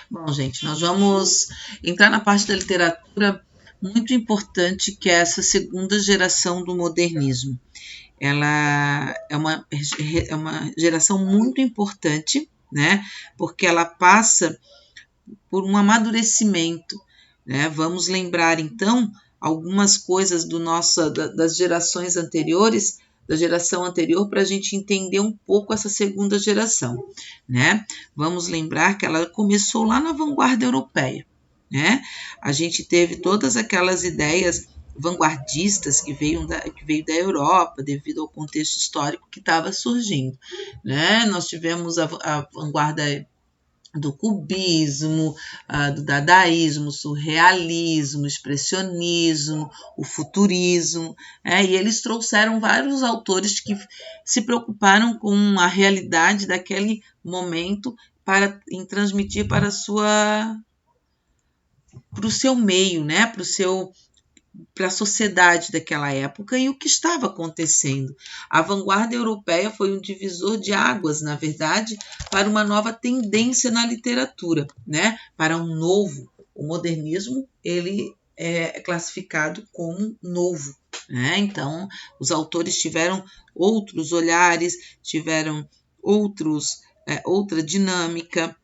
Bom, gente, nós vamos entrar na parte da literatura muito importante, que é essa segunda geração do modernismo. Ela é uma geração muito importante, né? Porque ela passa por um amadurecimento, né? Vamos lembrar, então, algumas coisas das gerações anteriores, da geração anterior, para a gente entender um pouco essa segunda geração, né? Vamos lembrar que ela começou lá na vanguarda europeia, né? A gente teve todas aquelas ideias vanguardistas que veio da Europa, devido ao contexto histórico que estava surgindo, né? Nós tivemos a vanguarda do cubismo, do dadaísmo, surrealismo, expressionismo, o futurismo, e eles trouxeram vários autores que se preocuparam com a realidade daquele momento em transmitir para o seu meio, né, para a sociedade daquela época e o que estava acontecendo. A vanguarda europeia foi um divisor de águas, na verdade, para uma nova tendência na literatura, né? Para um novo. O modernismo, ele é classificado como novo, né? Então, os autores tiveram outros olhares, tiveram outra dinâmica,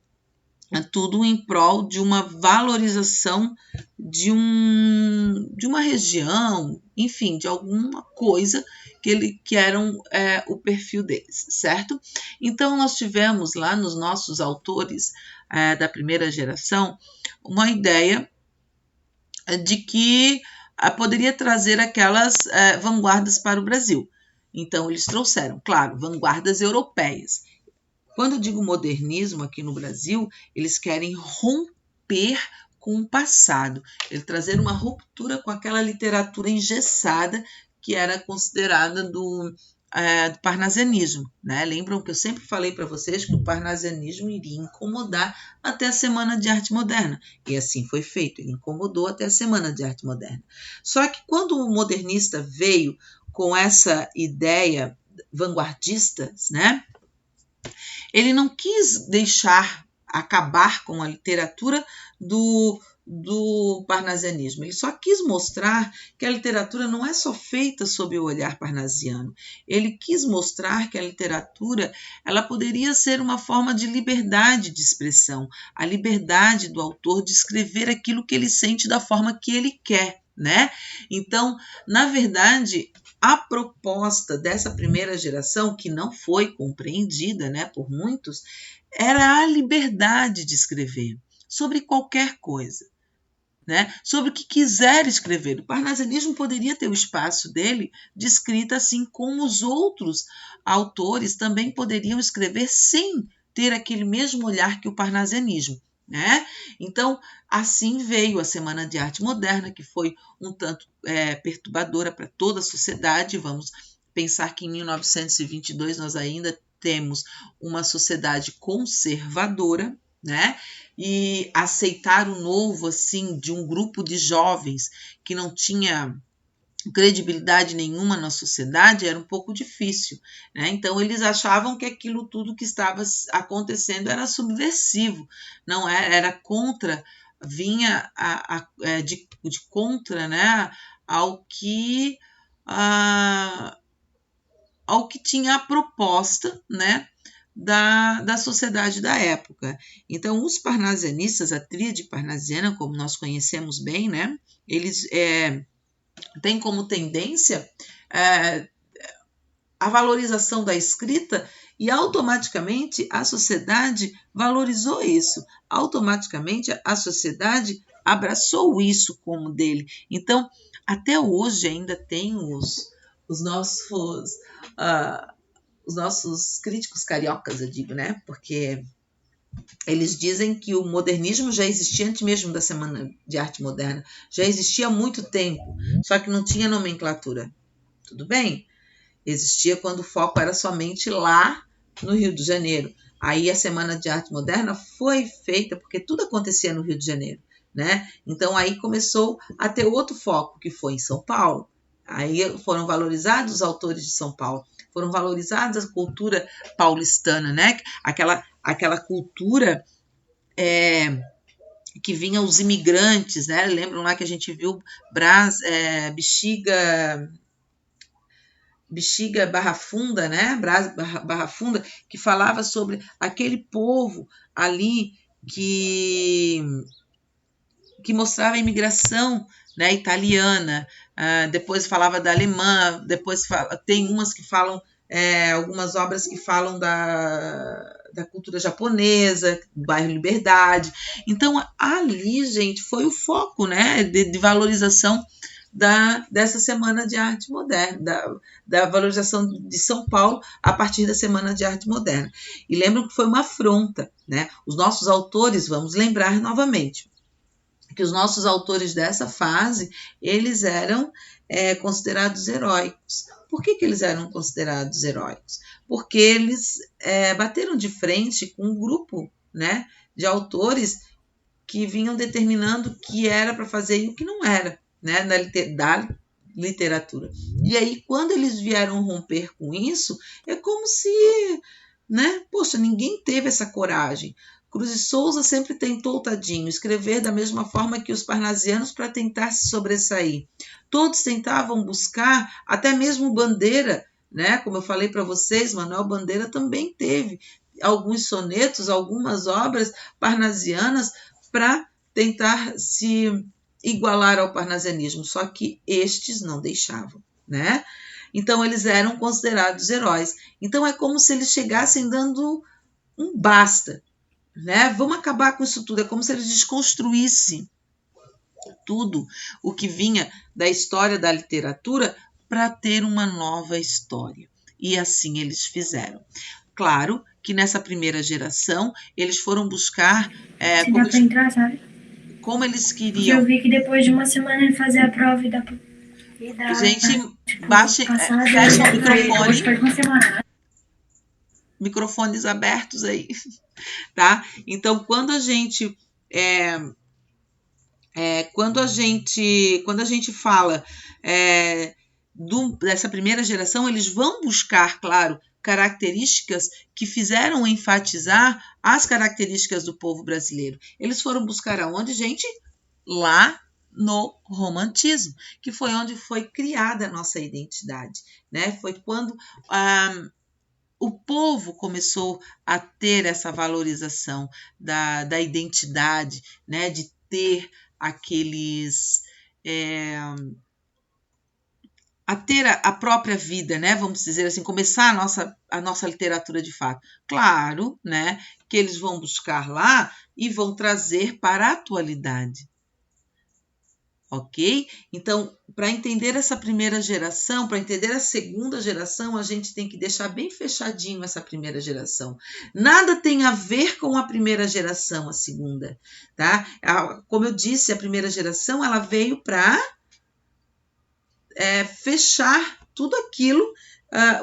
tudo em prol de uma valorização de uma região, enfim, de alguma coisa que eram o perfil deles, certo? Então, nós tivemos lá nos nossos autores da primeira geração uma ideia de que poderia trazer aquelas vanguardas para o Brasil. Então, eles trouxeram, claro, vanguardas europeias. Quando eu digo modernismo aqui no Brasil, eles querem romper com o passado, eles trazer uma ruptura com aquela literatura engessada que era considerada do parnasianismo, né? Lembram que eu sempre falei para vocês que o parnasianismo iria incomodar até a Semana de Arte Moderna, e assim foi feito, ele incomodou até a Semana de Arte Moderna. Só que quando o modernista veio com essa ideia vanguardista, né? Ele não quis acabar com a literatura do parnasianismo. Ele só quis mostrar que a literatura não é só feita sob o olhar parnasiano. Ele quis mostrar que a literatura ela poderia ser uma forma de liberdade de expressão, a liberdade do autor de escrever aquilo que ele sente da forma que ele quer, né? Então, na verdade, a proposta dessa primeira geração, que não foi compreendida, né, por muitos, era a liberdade de escrever sobre qualquer coisa, né, sobre o que quiser escrever. O parnasianismo poderia ter o espaço dele de escrita, assim como os outros autores também poderiam escrever sem ter aquele mesmo olhar que o parnasianismo, né? Então, assim veio a Semana de Arte Moderna, que foi um tanto perturbadora para toda a sociedade. Vamos pensar que em 1922 nós ainda temos uma sociedade conservadora, né? E aceitar o novo, assim, de um grupo de jovens que não tinha credibilidade nenhuma na sociedade era um pouco difícil, né? Então eles achavam que aquilo tudo que estava acontecendo era subversivo, não era contra, vinha de contra, né, ao que ao que tinha a proposta, né, da sociedade da época. Então, os parnasianistas, a tríade parnasiana, como nós conhecemos bem, né, eles têm como tendência a valorização da escrita e automaticamente a sociedade valorizou isso. Automaticamente a sociedade abraçou isso como dele. Então, até hoje ainda tem os nossos os nossos críticos cariocas, eu digo, né? Porque eles dizem que o modernismo já existia antes mesmo da Semana de Arte Moderna, já existia há muito tempo, só que não tinha nomenclatura. Tudo bem? Existia quando o foco era somente lá no Rio de Janeiro. Aí a Semana de Arte Moderna foi feita porque tudo acontecia no Rio de Janeiro, né? Então aí começou a ter outro foco, que foi em São Paulo. Aí foram valorizados os autores de São Paulo, foram valorizadas a cultura paulistana, né? Aquela cultura que vinham os imigrantes, né? Lembram lá que a gente viu Bexiga Barra Funda, né? Barra Funda, que falava sobre aquele povo ali que mostrava a imigração, né, italiana, depois falava da alemã, depois tem umas que falam, algumas obras que falam da cultura japonesa, do bairro Liberdade. Então, ali, gente, foi o foco, né, de valorização dessa Semana de Arte Moderna, da valorização de São Paulo a partir da Semana de Arte Moderna. E lembram que foi uma afronta, né? Os nossos autores, vamos lembrar novamente, que os nossos autores dessa fase, eles eram considerados heróicos. Por que eles eram considerados heróicos? Porque eles bateram de frente com um grupo, né, de autores que vinham determinando o que era para fazer e o que não era, né, da literatura. E aí, quando eles vieram romper com isso, é como se, né, poxa, ninguém teve essa coragem. Cruz de Souza sempre tentou, tadinho, escrever da mesma forma que os parnasianos para tentar se sobressair. Todos tentavam buscar, até mesmo Bandeira, né? Como eu falei para vocês, Manuel Bandeira também teve alguns sonetos, algumas obras parnasianas para tentar se igualar ao parnasianismo, só que estes não deixavam, né? Então eles eram considerados heróis. Então é como se eles chegassem dando um basta, né? Vamos acabar com isso tudo. É como se eles desconstruíssem tudo o que vinha da história da literatura para ter uma nova história. E assim eles fizeram. Claro que nessa primeira geração eles foram buscar como eles queriam. Eu vi que depois de uma semana ele fazia a prova e dá gente, baixe, fecha o microfone. Microfones abertos aí, tá? Então, quando a gente fala dessa primeira geração, eles vão buscar, claro, características que fizeram enfatizar as características do povo brasileiro. Eles foram buscar aonde, gente? Lá no romantismo, que foi onde foi criada a nossa identidade, né? Foi quando o povo começou a ter essa valorização da identidade, né? De ter aqueles... a ter a própria vida, né? Vamos dizer assim, começar a nossa literatura de fato. Claro, né? Que eles vão buscar lá e vão trazer para a atualidade. Ok? Então, para entender essa primeira geração, para entender a segunda geração, a gente tem que deixar bem fechadinho essa primeira geração. Nada tem a ver com a primeira geração, a segunda, tá? Como eu disse, a primeira geração, ela veio para fechar tudo aquilo,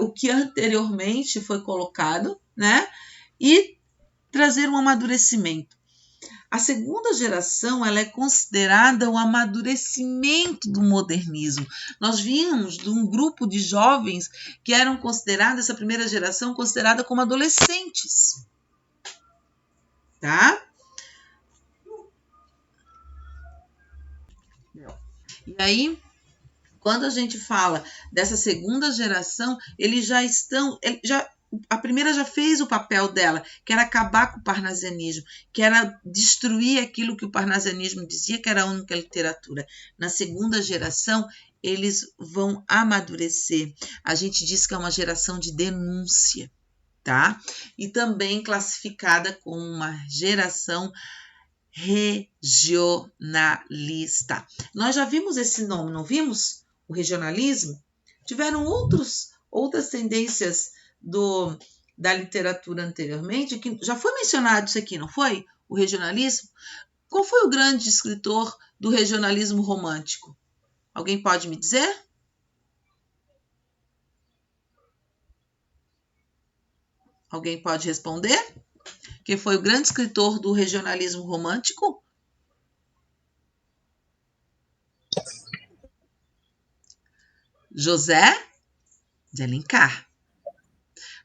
o que anteriormente foi colocado, né? E trazer um amadurecimento. A segunda geração, ela é considerada o amadurecimento do modernismo. Nós vimos de um grupo de jovens que eram considerados, essa primeira geração, considerada como adolescentes. Tá? E aí, quando a gente fala dessa segunda geração, eles já estão... A primeira já fez o papel dela, que era acabar com o parnasianismo, que era destruir aquilo que o parnasianismo dizia que era a única literatura. Na segunda geração, eles vão amadurecer. A gente diz que é uma geração de denúncia, tá? E também classificada como uma geração regionalista. Nós já vimos esse nome, não vimos? O regionalismo? Tiveram outras tendências da literatura anteriormente, que já foi mencionado isso aqui, não foi? O regionalismo. Qual foi o grande escritor do regionalismo romântico? Alguém pode me dizer? Alguém pode responder? Quem foi o grande escritor do regionalismo romântico? José de Alencar.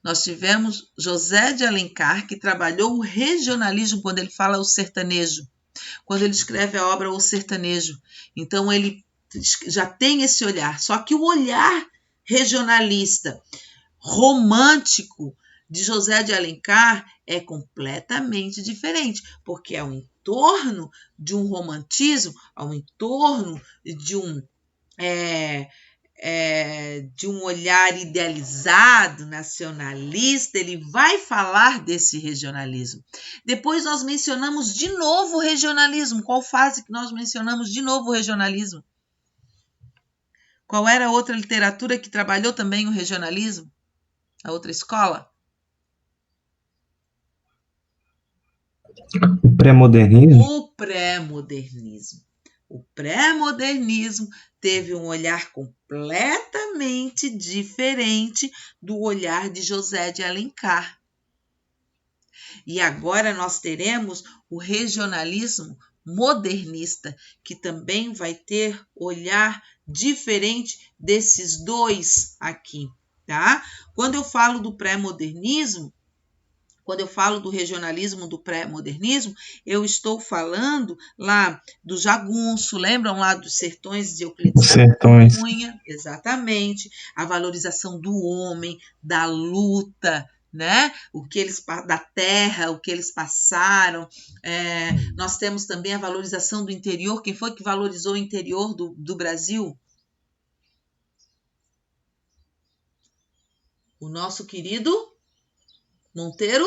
Nós tivemos José de Alencar, que trabalhou o regionalismo, quando ele fala o sertanejo, quando ele escreve a obra O Sertanejo. Então, ele já tem esse olhar. Só que o olhar regionalista, romântico, de José de Alencar é completamente diferente, porque é o entorno de um romantismo, ao entorno de um olhar idealizado, nacionalista, ele vai falar desse regionalismo. Depois nós mencionamos de novo o regionalismo. Qual fase que nós mencionamos de novo o regionalismo? Qual era a outra literatura que trabalhou também o regionalismo? A outra escola? O pré-modernismo? O pré-modernismo. O pré-modernismo teve um olhar completamente diferente do olhar de José de Alencar. E agora nós teremos o regionalismo modernista, que também vai ter olhar diferente desses dois aqui, tá? Quando eu falo do pré-modernismo, quando eu falo do regionalismo do pré-modernismo, eu estou falando lá do jagunço, lembram lá dos sertões de Euclides da Cunha? Exatamente. A valorização do homem, da luta, né? Da terra, o que eles passaram. Nós temos também a valorização do interior. Quem foi que valorizou o interior do Brasil? O nosso querido Monteiro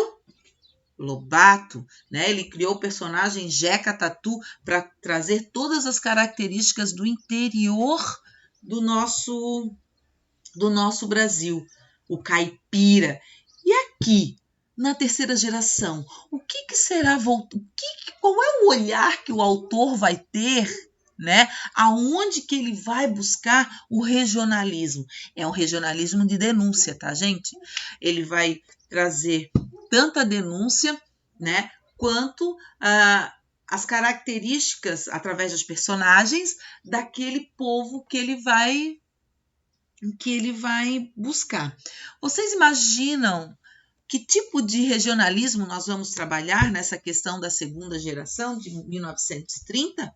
Lobato, né? Ele criou o personagem Jeca Tatu para trazer todas as características do interior do nosso Brasil, o caipira. E aqui, na terceira geração, o que será qual é o olhar que o autor vai ter, né? Aonde que ele vai buscar o regionalismo? É um regionalismo de denúncia, tá, gente? Ele vai trazer tanto a denúncia, né, quanto as características, através dos personagens, daquele povo que ele vai buscar. Vocês imaginam que tipo de regionalismo nós vamos trabalhar nessa questão da segunda geração de 1930?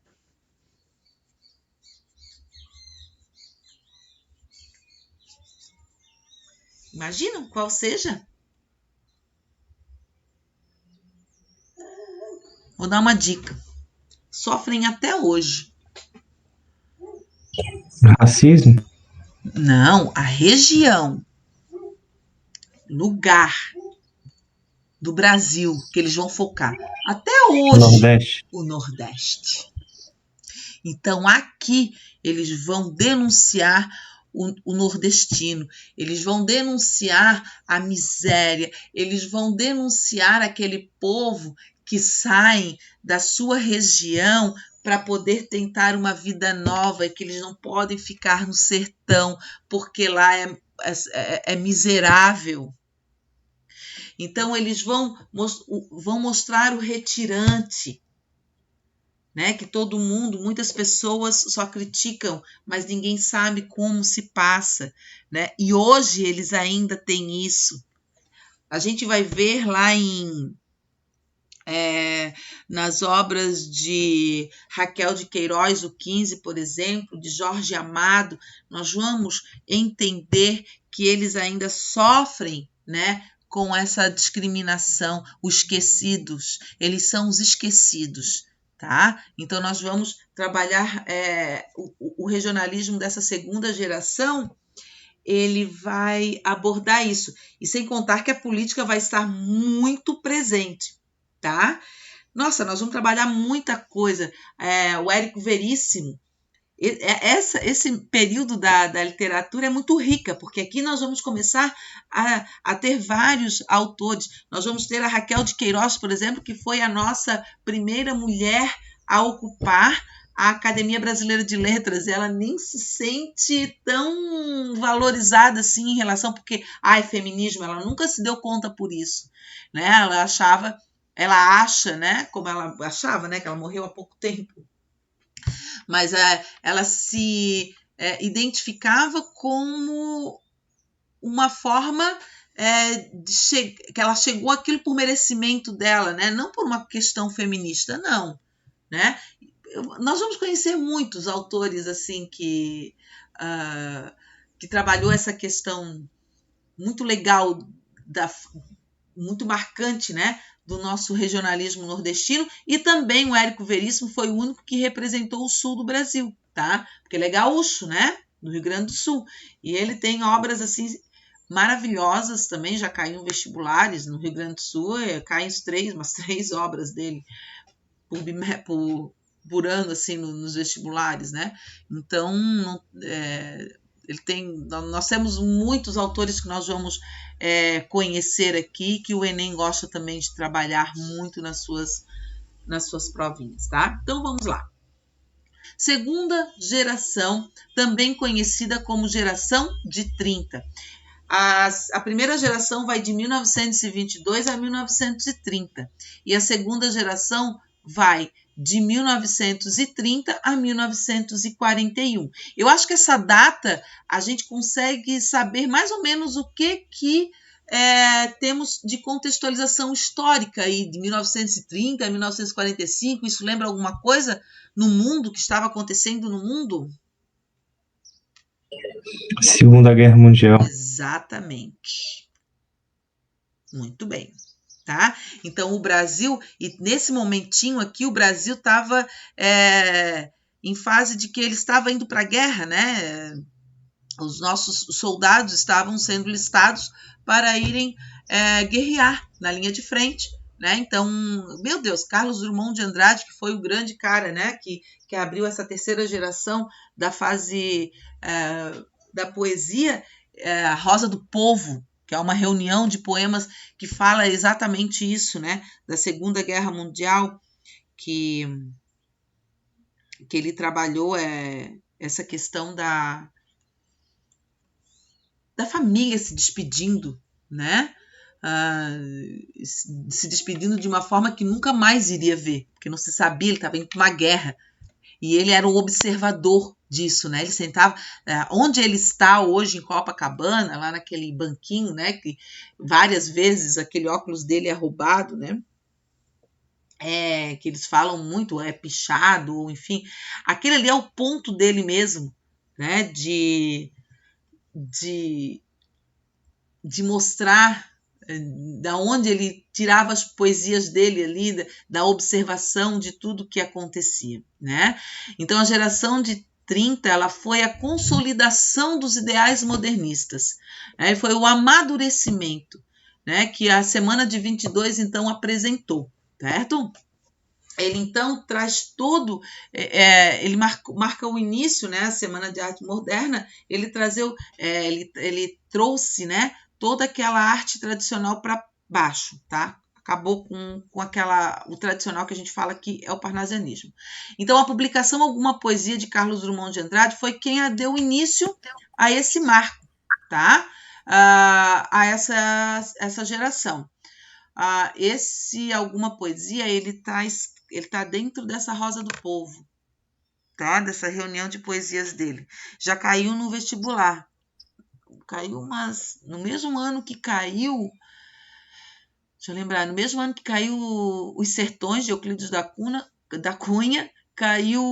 Imaginam qual seja? Vou dar uma dica. Sofrem até hoje. Racismo? Não, a região, lugar do Brasil que eles vão focar. Até hoje, o Nordeste. Então, aqui, eles vão denunciar o nordestino, eles vão denunciar a miséria, eles vão denunciar aquele povo que sai da sua região para poder tentar uma vida nova e que eles não podem ficar no sertão, porque lá é miserável. Então, eles vão mostrar o retirante, né? Que todo mundo, muitas pessoas só criticam, mas ninguém sabe como se passa, né? E hoje eles ainda têm isso. A gente vai ver lá nas obras de Raquel de Queiroz, o 15, por exemplo, de Jorge Amado, nós vamos entender que eles ainda sofrem, né, com essa discriminação, os esquecidos, eles são os esquecidos. Tá? Então, nós vamos trabalhar o regionalismo dessa segunda geração, ele vai abordar isso. E sem contar que a política vai estar muito presente, tá? Nossa, nós vamos trabalhar muita coisa. O Érico Veríssimo, esse período da literatura é muito rica, porque aqui nós vamos começar a ter vários autores. Nós vamos ter a Raquel de Queiroz, por exemplo, que foi a nossa primeira mulher a ocupar a Academia Brasileira de Letras. Ela nem se sente tão valorizada assim em relação, porque é feminismo, ela nunca se deu conta por isso, né? Ela acha, né, como ela achava, né, que ela morreu há pouco tempo, mas ela se identificava como uma forma que ela chegou àquilo por merecimento dela, né? Não por uma questão feminista, não. né? Nós vamos conhecer muitos autores assim que trabalhou essa questão muito legal, muito marcante, né, do nosso regionalismo nordestino, e também o Érico Veríssimo foi o único que representou o sul do Brasil, tá? Porque ele é gaúcho, né, do Rio Grande do Sul, e ele tem obras assim maravilhosas também, já caiu em vestibulares no Rio Grande do Sul, caem umas 3 obras dele por ano assim nos vestibulares, né? Então nós temos muitos autores que nós vamos conhecer aqui, que o Enem gosta também de trabalhar muito nas suas provinhas, tá? Então vamos lá. Segunda geração, também conhecida como geração de 30. A primeira geração vai de 1922 a 1930 e a segunda geração vai de 1930 a 1941. Eu acho que essa data a gente consegue saber mais ou menos o que temos de contextualização histórica aí, de 1930 a 1945. Isso lembra alguma coisa no mundo, que estava acontecendo no mundo? Segunda Guerra Mundial. Exatamente. Muito bem. Tá? Então, o Brasil, e nesse momentinho aqui, o Brasil estava em fase de que ele estava indo para a guerra, né? Os nossos soldados estavam sendo listados para irem guerrear na linha de frente, né? Então, meu Deus, Carlos Drummond de Andrade, que foi o grande cara, né? Que abriu essa terceira geração da fase da poesia, a Rosa do Povo, que é uma reunião de poemas que fala exatamente isso, né? Da Segunda Guerra Mundial, que ele trabalhou essa questão da família se despedindo, né? Se despedindo de uma forma que nunca mais iria ver, porque não se sabia, ele estava indo para uma guerra. E ele era um observador disso, né? Ele sentava onde ele está hoje, em Copacabana, lá naquele banquinho, né? Que várias vezes aquele óculos dele é roubado, né? Que eles falam muito, pichado, ou enfim. Aquele ali é o ponto dele mesmo, né? De mostrar da onde ele tirava as poesias dele ali, da observação de tudo que acontecia, né? Então, a geração de 30, ela foi a consolidação dos ideais modernistas, né? Foi o amadurecimento, né? Que a Semana de 22, então, apresentou, certo? Ele, então, traz todo, ele marca o início, né? A Semana de Arte Moderna, ele trouxe, né? Toda aquela arte tradicional para baixo, tá? Acabou com o tradicional que a gente fala que é o parnasianismo. Então, a publicação Alguma Poesia de Carlos Drummond de Andrade foi quem deu início a esse marco, tá? A essa geração. Esse Alguma Poesia, ele tá dentro dessa Rosa do Povo, tá? Dessa reunião de poesias dele. Já caiu no vestibular. Caiu no mesmo ano que caiu, deixa eu lembrar, no mesmo ano que caiu Os Sertões, de Euclides da Cunha, caiu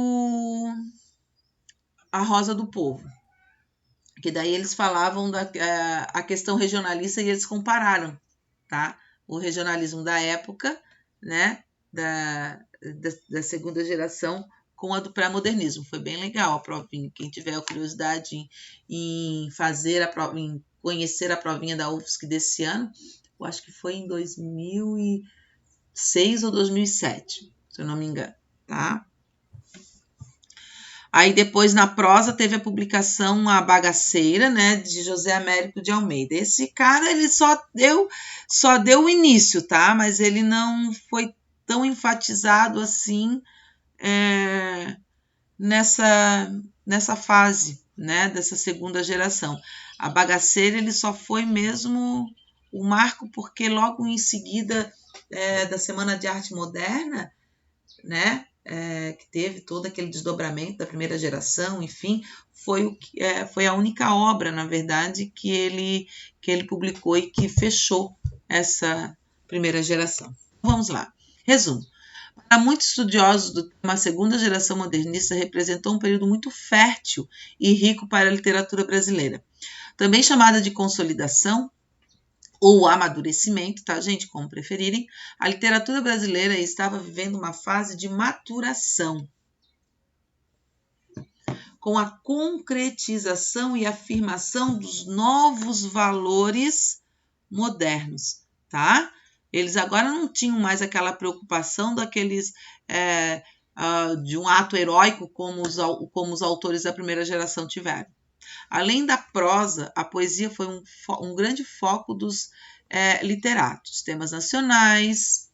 a Rosa do Povo. Que daí eles falavam a questão regionalista e eles compararam, tá? O regionalismo da época, né? Da segunda geração com a do pré-modernismo. Foi bem legal a provinha. Quem tiver curiosidade em fazer em conhecer a provinha da UFSC desse ano, eu acho que foi em 2006 ou 2007, se eu não me engano, tá? Aí depois, na prosa, teve a publicação A Bagaceira, né, de José Américo de Almeida. Esse cara, ele só deu o início, tá? Mas ele não foi tão enfatizado assim nessa fase, né, dessa segunda geração. A Bagaceira, ele só foi mesmo o marco porque logo em seguida da Semana de Arte Moderna, né, que teve todo aquele desdobramento da primeira geração, enfim, foi a única obra, na verdade, que ele publicou e que fechou essa primeira geração. Vamos lá. Resumo. Para muitos estudiosos do tema, a segunda geração modernista representou um período muito fértil e rico para a literatura brasileira. Também chamada de consolidação ou amadurecimento, tá, gente? Como preferirem, a literatura brasileira estava vivendo uma fase de maturação, com a concretização e afirmação dos novos valores modernos, tá? Eles agora não tinham mais aquela preocupação daqueles de um ato heróico como os autores da primeira geração tiveram. Além da prosa, a poesia foi um grande foco dos literatos. Temas nacionais,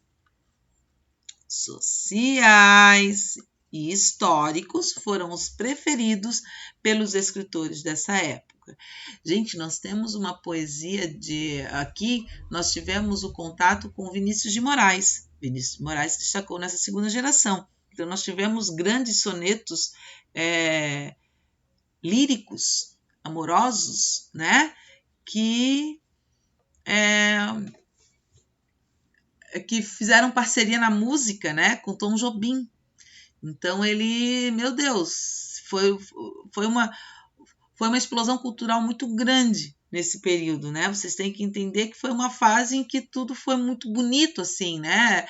sociais e históricos foram os preferidos pelos escritores dessa época. Gente, nós temos uma poesia aqui, nós tivemos o contato com Vinícius de Moraes. Vinícius de Moraes se destacou nessa segunda geração. Então, nós tivemos grandes sonetos líricos, amorosos, né? Que fizeram parceria na música, né? Com Tom Jobim. Então, ele, meu Deus, foi uma explosão cultural muito grande nesse período, né? Vocês têm que entender que foi uma fase em que tudo foi muito bonito, assim, né?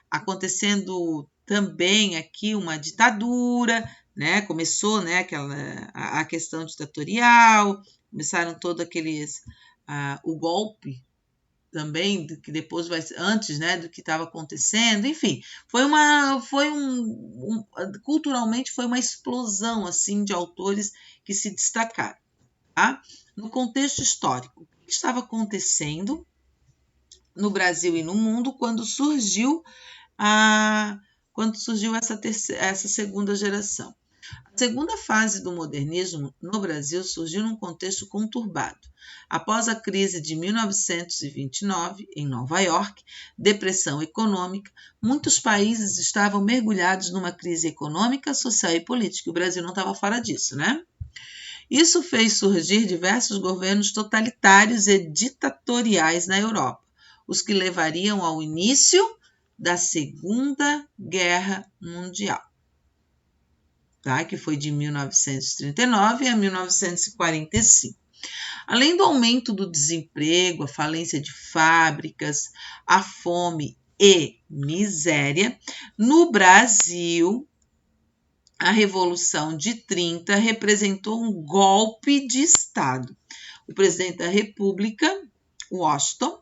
Acontecendo também aqui uma ditadura, né? Começou, né, a questão ditatorial, começaram todos aqueles... o golpe também, que depois vai ser antes, né, do que estava acontecendo, enfim, culturalmente foi uma explosão assim de autores que se destacaram, tá? No contexto histórico, o que estava acontecendo no Brasil e no mundo quando surgiu essa segunda geração? A segunda fase do modernismo no Brasil surgiu num contexto conturbado. Após a crise de 1929, em Nova York, depressão econômica, muitos países estavam mergulhados numa crise econômica, social e política. O Brasil não estava fora disso, né? Isso fez surgir diversos governos totalitários e ditatoriais na Europa, os que levariam ao início da Segunda Guerra Mundial. Tá? Que foi de 1939 a 1945. Além do aumento do desemprego, a falência de fábricas, a fome e miséria, no Brasil, a Revolução de 30 representou um golpe de Estado. O presidente da República, Washington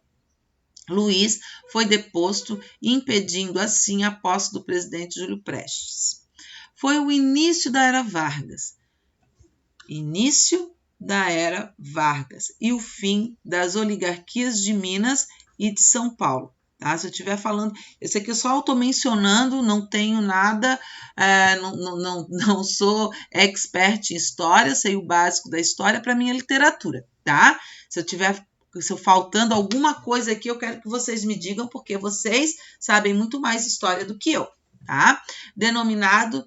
Luiz, foi deposto, impedindo assim a posse do presidente Júlio Prestes. Foi o início da Era Vargas. E o fim das oligarquias de Minas e de São Paulo. Tá? Se eu estiver falando, esse aqui eu só estou mencionando, não tenho nada, não sou expert em história, sei o básico da história para minha literatura. Tá? Se faltando alguma coisa aqui, eu quero que vocês me digam, porque vocês sabem muito mais história do que eu. Tá? Denominado,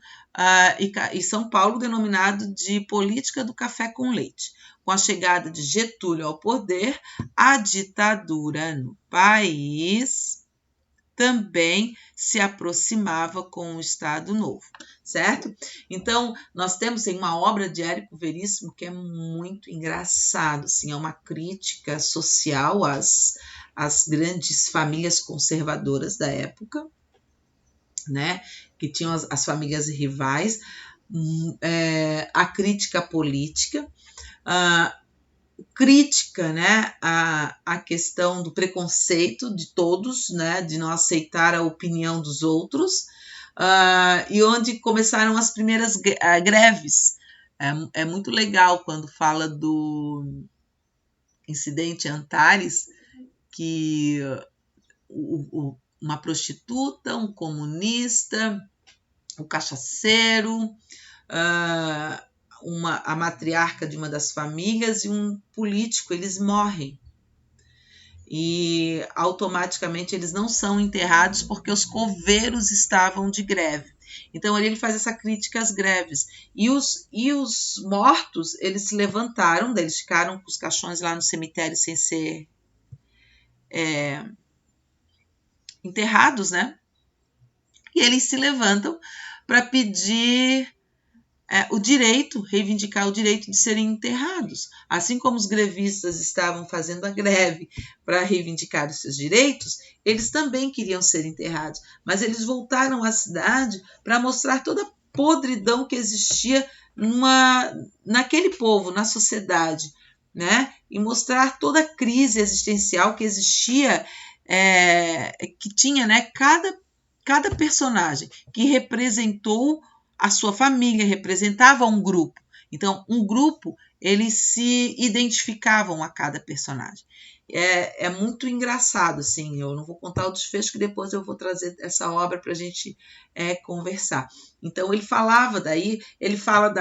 e São Paulo denominado de política do café com leite. Com a chegada de Getúlio ao poder, a ditadura no país também se aproximava com o Estado Novo, certo? Então, nós temos uma obra de Érico Veríssimo que é muito engraçado, assim, é uma crítica social às grandes famílias conservadoras da época, né, que tinham as famílias rivais, a crítica política, crítica, né, a questão do preconceito de todos, né, de não aceitar a opinião dos outros, e onde começaram as primeiras greves. É muito legal quando fala do incidente Antares, que uma prostituta, um comunista, um cachaceiro, a matriarca de uma das famílias e um político, eles morrem. E automaticamente eles não são enterrados porque os coveiros estavam de greve. Então ele faz essa crítica às greves. E os mortos, eles se levantaram, eles ficaram com os caixões lá no cemitério sem ser enterrados, né? e eles se levantam para pedir reivindicar o direito de serem enterrados. Assim como os grevistas estavam fazendo a greve para reivindicar os seus direitos, eles também queriam ser enterrados, mas eles voltaram à cidade para mostrar toda a podridão que existia naquele povo, na sociedade, né? E mostrar toda a crise existencial que existia, que tinha, né? Cada personagem que representou a sua família, representava um grupo. Então, um grupo, eles se identificavam a cada personagem. É muito engraçado, assim, eu não vou contar o desfecho, que depois eu vou trazer essa obra para a gente conversar. Então, ele falava daí, ele fala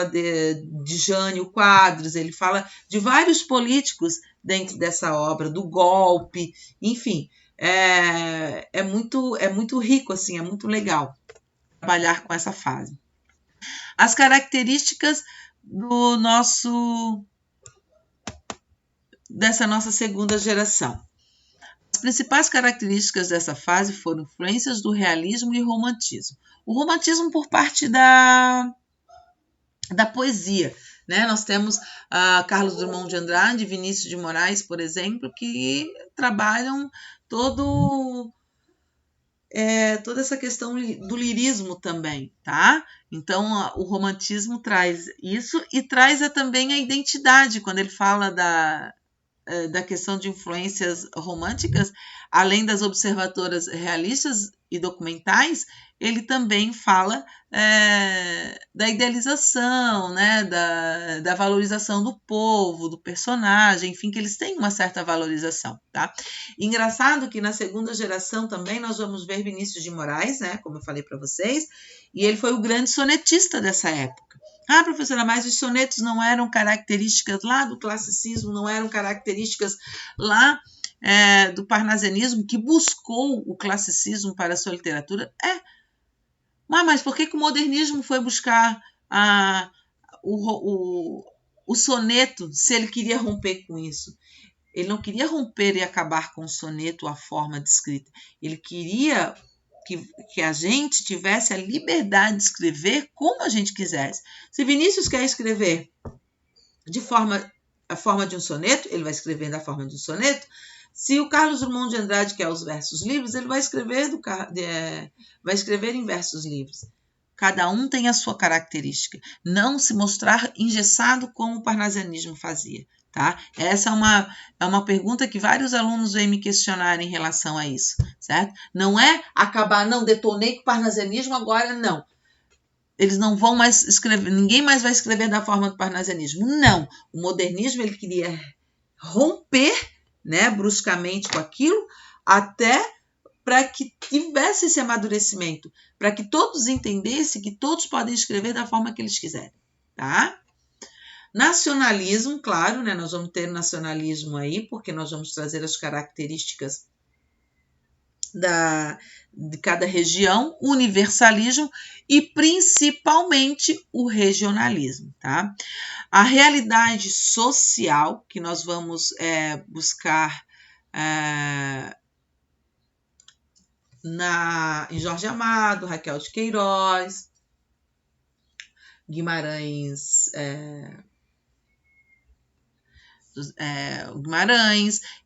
de Jânio Quadros, ele fala de vários políticos dentro dessa obra, do golpe, enfim, é muito rico, assim, é muito legal trabalhar com essa fase. As características dessa nossa segunda geração. As principais características dessa fase foram influências do realismo e romantismo. O romantismo por parte da poesia, né? Nós temos Carlos Drummond de Andrade, Vinícius de Moraes, por exemplo, que trabalham toda essa questão do lirismo também, tá? Então, o romantismo traz isso e traz também a identidade, quando ele fala da questão de influências românticas, além das observadoras realistas e documentais, ele também fala da idealização, né, da valorização do povo, do personagem, enfim, que eles têm uma certa valorização, tá? Engraçado que na segunda geração também nós vamos ver Vinícius de Moraes, né, como eu falei para vocês, e ele foi o grande sonetista dessa época. Professora, mas os sonetos não eram características lá do classicismo, não eram características lá do parnasianismo, que buscou o classicismo para a sua literatura? Mas por que o modernismo foi buscar o soneto, se ele queria romper com isso? Ele não queria romper e acabar com o soneto, a forma de escrita. Ele queria que a gente tivesse a liberdade de escrever como a gente quisesse. Se Vinícius quer escrever a forma de um soneto, ele vai escrever da forma de um soneto. Se o Carlos Drummond de Andrade quer os versos livres, ele vai escrever em versos livres. Cada um tem a sua característica. Não se mostrar engessado como o parnasianismo fazia. Tá? Essa é uma pergunta que vários alunos vêm me questionar em relação a isso, certo? Não é acabar, não, detonei com o parnasianismo, agora não. Eles não vão mais escrever, ninguém mais vai escrever da forma do parnasianismo. Não, o modernismo ele queria romper, né, bruscamente com aquilo, até para que tivesse esse amadurecimento, para que todos entendessem que todos podem escrever da forma que eles quiserem, tá? Nacionalismo, claro, né? Nós vamos ter nacionalismo aí, porque nós vamos trazer as características de cada região, universalismo e principalmente o regionalismo, tá? A realidade social que nós vamos buscar em Jorge Amado, Raquel de Queiroz, Guimarães,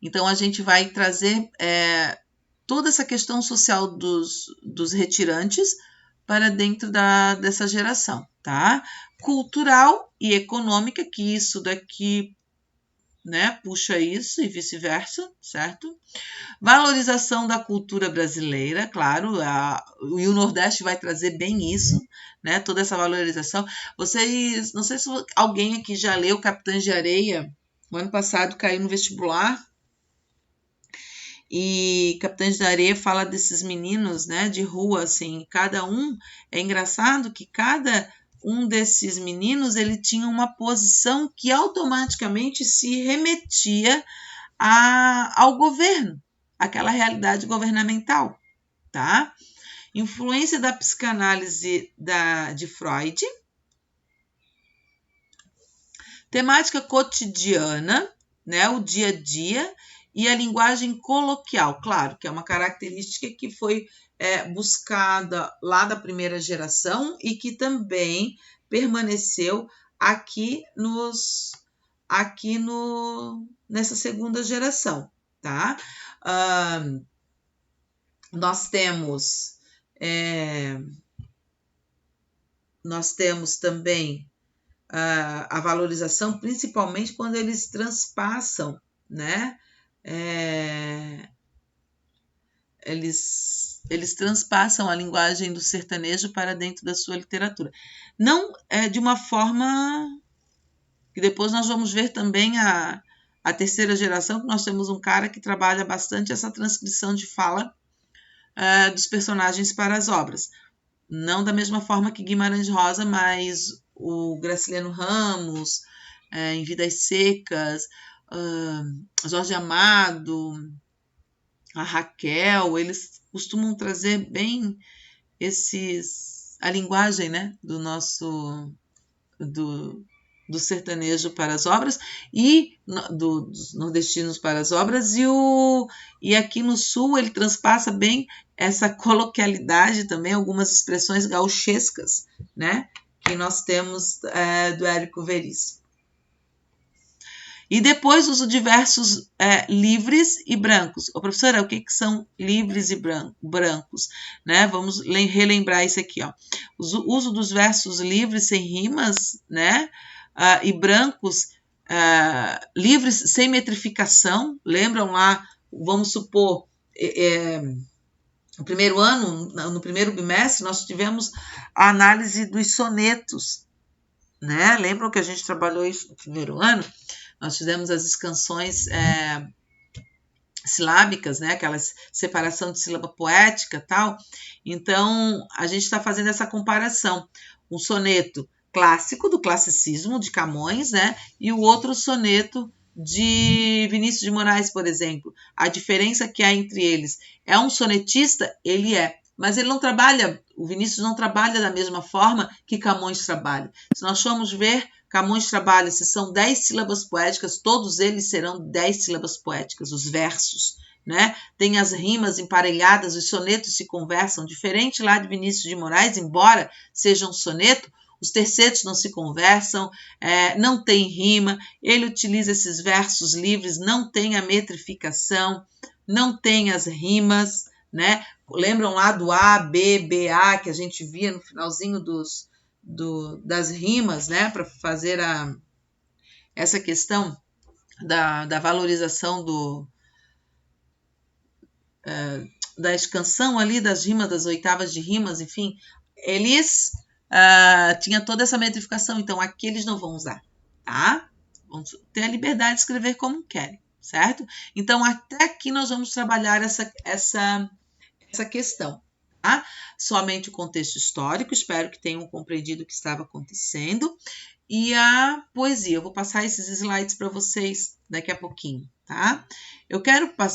então a gente vai trazer toda essa questão social dos retirantes para dentro dessa geração, tá? Cultural e econômica, que isso daqui, né, puxa isso e vice-versa, certo? Valorização da cultura brasileira, claro, e o Nordeste vai trazer bem isso, né, toda essa valorização. Vocês, não sei se alguém aqui já leu Capitães de Areia. O ano passado caiu no vestibular e Capitães de Areia fala desses meninos, né, de rua, assim, cada um, é engraçado que cada um desses meninos, ele tinha uma posição que automaticamente se remetia ao governo, aquela realidade governamental, tá? Influência da psicanálise de Freud, temática cotidiana, né, o dia a dia e a linguagem coloquial, claro, que é uma característica que foi buscada lá da primeira geração e que também permaneceu nessa segunda geração, tá? Nós temos também a valorização, principalmente quando eles transpassam, né? Eles transpassam a linguagem do sertanejo para dentro da sua literatura. Não de uma forma que depois nós vamos ver também a terceira geração, que nós temos um cara que trabalha bastante essa transcrição de fala dos personagens para as obras. Não da mesma forma que Guimarães Rosa, mas o Graciliano Ramos, em Vidas Secas, Jorge Amado, a Raquel, eles costumam trazer bem a linguagem, né, do nosso do sertanejo para as obras e dos nordestinos para as obras, e aqui no sul ele transpassa bem essa coloquialidade também, algumas expressões gauchescas, né, que nós temos do Érico Veríssimo. E depois uso diversos livres e brancos. Professora, o que são livres e brancos? Né? Vamos relembrar isso aqui. Ó. O uso dos versos livres sem rimas, né? E brancos, livres sem metrificação. Lembram lá, vamos supor, no primeiro ano, no primeiro bimestre, nós tivemos a análise dos sonetos. Né? Lembram que a gente trabalhou isso no primeiro ano? Nós fizemos as escansões silábicas, né? Aquela separação de sílaba poética e tal. Então, a gente está fazendo essa comparação. Um soneto clássico, do classicismo, de Camões, né? E o outro soneto de Vinícius de Moraes, por exemplo. A diferença que há entre eles. É um sonetista? Ele é. Mas ele não trabalha, o Vinícius não trabalha da mesma forma que Camões trabalha. Se nós formos ver, Camões trabalha, se são 10 sílabas poéticas, todos eles serão 10 sílabas poéticas, os versos, né? Tem as rimas emparelhadas, os sonetos se conversam, diferente lá de Vinícius de Moraes, embora seja um soneto, os tercetos não se conversam, não tem rima, ele utiliza esses versos livres, não tem a metrificação, não tem as rimas, né? Lembram lá do A, B, BA, que a gente via no finalzinho das rimas, né? Para fazer essa questão da valorização da escansão ali, das rimas, das oitavas de rimas, enfim, eles tinham toda essa metrificação, então aqui eles não vão usar, tá? Vão ter a liberdade de escrever como querem, certo? Então, até aqui nós vamos trabalhar essa questão, tá? Somente o contexto histórico, espero que tenham compreendido o que estava acontecendo, e a poesia. Eu vou passar esses slides para vocês daqui a pouquinho, tá? Eu quero passar